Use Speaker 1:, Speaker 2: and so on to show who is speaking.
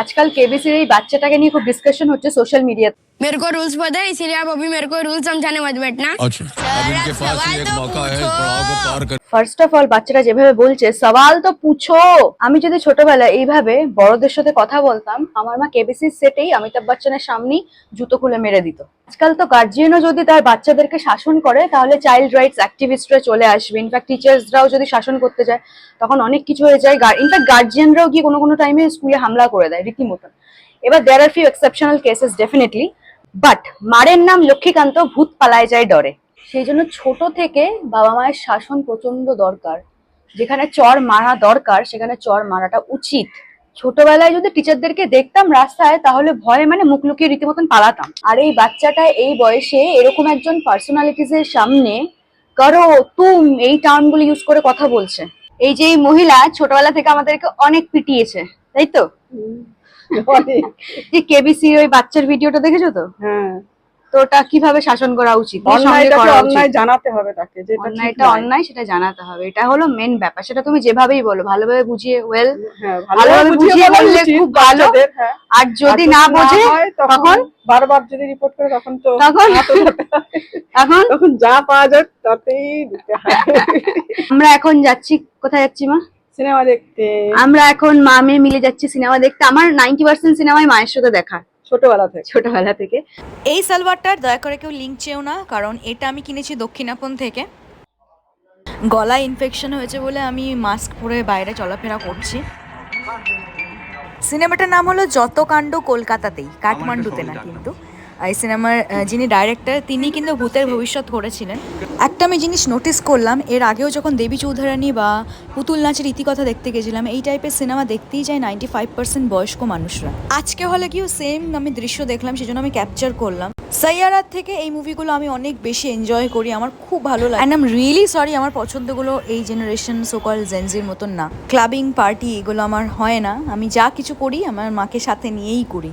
Speaker 1: আজকাল কেবিসির এই বাচ্চাটাকে নিয়ে খুব ডিসকাশন হচ্ছে সোশ্যাল মিডিয়াতে।
Speaker 2: मेरे को रूल्स पता है, इसीलिए आप अभी मेरे को रूल्स समझाने मत बैठना।
Speaker 3: अच्छा, अब इनके पास ही एक मौका है पड़ाव को पार कर।
Speaker 1: ফার্স্ট অফ অল বাচ্চাটা যেভাবে বলছে সওয়াল তো পুছো, আমি যদি ছোটবেলায় এইভাবে বড়দের সাথে কথা বলতাম, আমার মা কেবিসির সেটেই অমিতাভ বচ্চনের সামনেই জুতো খুলে মেরে দিত। আজকাল তো গার্জিয়ানও যদি তার বাচ্চাদেরকে শাসন করে তাহলে চাইল্ড রাইটস অ্যাক্টিভিস্টরা চলে আসবে। ইনফ্যাক্ট টিচার্সরাও যদি শাসন করতে যায় তখন অনেক কিছু হয়ে যায়। ইনফ্যাক্ট গার্জিয়ানরাও গিয়ে কোনো কোনো টাইমে স্কুলে হামলা করে দেয় রীতিমতন। এবার there are few exceptional cases definitely, but মারের নাম লক্ষ্মীকান্ত, ভূত পালায় যায় ডরে। সেই জন্য ছোট থেকে বাবা মায়ের শাসন প্রচন্ড দরকার। যেখানে চর মারা দরকার সেখানে চর মারাটা উচিত। ছোটবেলায় যদি টিচারদেরকে দেখতাম রাস্তায় তাহলে ভয়ে মানে মুখ লুকিয়ে রীতিমতন পালাতাম। আর এই বাচ্চাটা এই বয়সে এরকম একজন পার্সোনালিটিস এর সামনে করো তুম এই টার্ম গুলো ইউজ করে কথা বলছে। এই যে এই মহিলা ছোটবেলা থেকে আমাদেরকে অনেক পিটিয়েছে, তাই তো? যে কেবিসি ওই বাচ্চার ভিডিওটা দেখেছো তো?
Speaker 4: হ্যাঁ,
Speaker 1: তো ওটা কিভাবে শাসন করা উচিত,
Speaker 4: অন্যায় জানাতে হবে তাকে, যেটা
Speaker 1: অন্যায়টা অন্যায় সেটা জানাতে হবে। এটা হলো মেন ব্যাপার। সেটা তুমি যেভাবেই বলো ভালোভাবে বুঝিয়ে
Speaker 4: ভালোভাবে বুঝিয়ে
Speaker 1: বললে খুব ভালো। আর যদি না বোঝে তখন
Speaker 4: বারবার যদি রিপোর্ট করে তখন তখন যা পাওয়া যায় তাতেই দিতে হয়।
Speaker 1: আমরা এখন যাচ্ছি, কোথায় যাচ্ছি মা?
Speaker 4: সিনেমা দেখতে।
Speaker 1: আমরা এখন মা মেয়ে মিলে যাচ্ছি সিনেমা দেখতে। আমার 90% সিনেমাই মায়ের সাথে দেখা, ছোটবেলা থেকে।
Speaker 5: এই সালোয়ারটার দয়া করে কেউ লিঙ্ক চেও না, কারণ এটা আমি কিনেছি দক্ষিণাপন থেকে। গলায় ইনফেকশন হয়েছে বলে আমি মাস্ক পরে বাইরে চলাফেরা করছি। সিনেমাটার নাম হলো যত কাণ্ড কলকাতাতেই, কাঠমান্ডুতে না। কিন্তু এই সিনেমার যিনি ডাইরেক্টর তিনি কিন্তু ভূতের ভবিষ্যৎ করেছিলেন। একটা আমি জিনিস নোটিস করলাম, এর আগেও যখন দেবী চৌধুরানী বা পুতুল নাচের ইতিকথা দেখতে গেছিলাম, এই টাইপের সিনেমা দেখতেই যায় 95% বয়স্ক মানুষরা। আজকে হলে গিয়েও সেম আমি দৃশ্য দেখলাম, সেজন্য আমি ক্যাপচার করলাম। সাইয়ারাত থেকে এই মুভিগুলো আমি অনেক বেশি এনজয় করি, আমার খুব ভালো লাগে। And I am really sorry, আমার পছন্দগুলো এই জেনারেশন সোকল জেনজির মতন না। ক্লাবিং পার্টি এগুলো আমার হয় না। আমি যা কিছু করি আমার মাকে সাথে নিয়েই করি।